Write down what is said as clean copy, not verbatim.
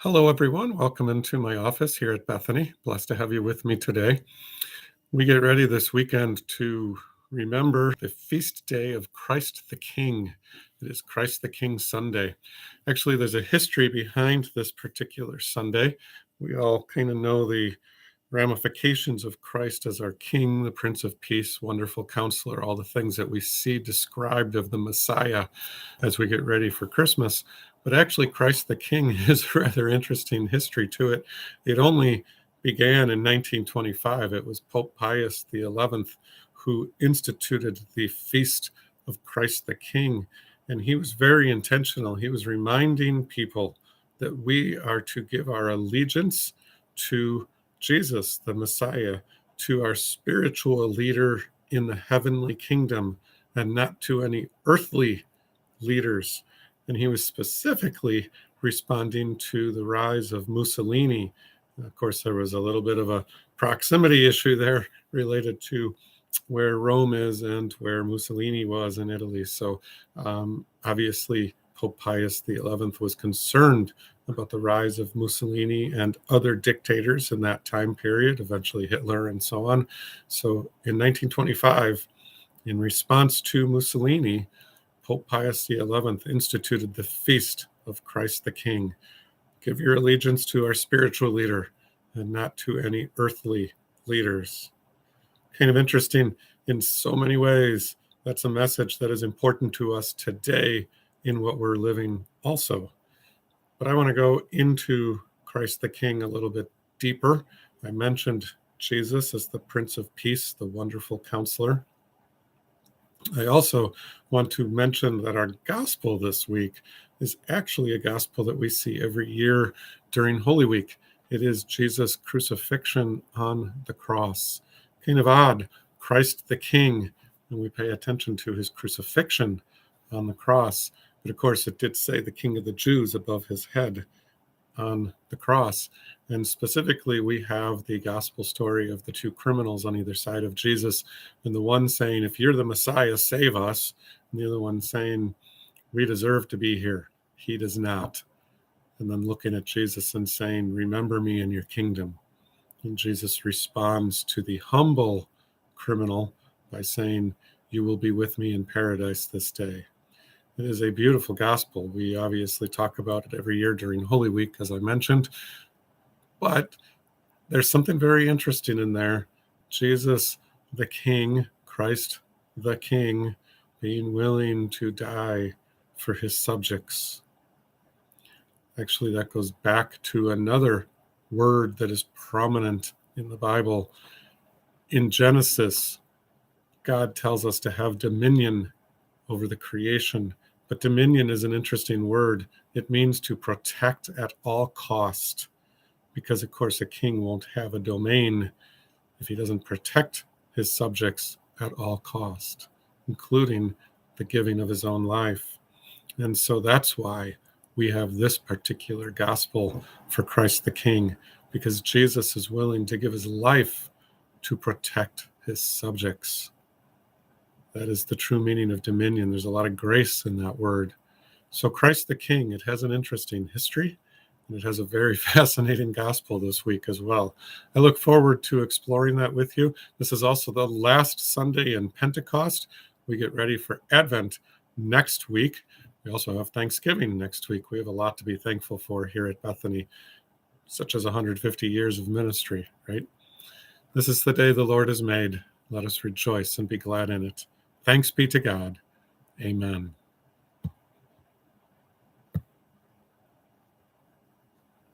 Hello, everyone. Welcome into my office here at Bethany. Blessed to have you with me today. We get ready this weekend to remember the feast day of Christ the King. It is Christ the King Sunday. Actually, there's a history behind this particular Sunday. We all kind of know the ramifications of Christ as our King, the Prince of Peace, Wonderful Counselor, all the things that we see described of the Messiah as we get ready for Christmas. But actually, Christ the King is a rather interesting history to it. It only began in 1925. It was Pope Pius XI who instituted the Feast of Christ the King. And he was very intentional. He was reminding people that we are to give our allegiance to Jesus, the Messiah, to our spiritual leader in the heavenly kingdom, and not to any earthly leaders. And he was specifically responding to the rise of Mussolini. Of course, there was a little bit of a proximity issue there related to where Rome is and where Mussolini was in Italy. So obviously, Pope Pius XI was concerned about the rise of Mussolini and other dictators in that time period, eventually Hitler and so on. So in 1925, in response to Mussolini, Pope Pius XI instituted the Feast of Christ the King. Give your allegiance to our spiritual leader and not to any earthly leaders. Kind of interesting in so many ways. That's a message that is important to us today in what we're living also. But I want to go into Christ the King a little bit deeper. I mentioned Jesus as the Prince of Peace, the Wonderful Counselor. I also want to mention that our gospel this week is actually a gospel that we see every year during Holy Week. It is Jesus' crucifixion on the cross. Kind of odd, Christ the King, and we pay attention to his crucifixion on the cross. But of course, it did say the King of the Jews above his head on the cross. And specifically, we have the gospel story of the two criminals on either side of Jesus, and the one saying, if you're the Messiah, save us. And the other one saying, we deserve to be here. He does not. And then looking at Jesus and saying, remember me in your kingdom. And Jesus responds to the humble criminal by saying, you will be with me in paradise this day. It is a beautiful gospel. We obviously talk about it every year during Holy Week, as I mentioned. But there's something very interesting in there. Jesus, the King, Christ, the King, being willing to die for his subjects. Actually, that goes back to another word that is prominent in the Bible. In Genesis, God tells us to have dominion over the creation. But dominion is an interesting word. It means to protect at all cost, because of course a king won't have a domain if he doesn't protect his subjects at all cost, including the giving of his own life. And so that's why we have this particular gospel for Christ the King, because Jesus is willing to give his life to protect his subjects. That is the true meaning of dominion. There's a lot of grace in that word. So Christ the King, it has an interesting history, and it has a very fascinating gospel this week as well. I look forward to exploring that with you. This is also the last Sunday in Pentecost. We get ready for Advent next week. We also have Thanksgiving next week. We have a lot to be thankful for here at Bethany, such as 150 years of ministry, right? This is the day the Lord has made. Let us rejoice and be glad in it. Thanks be to God. Amen.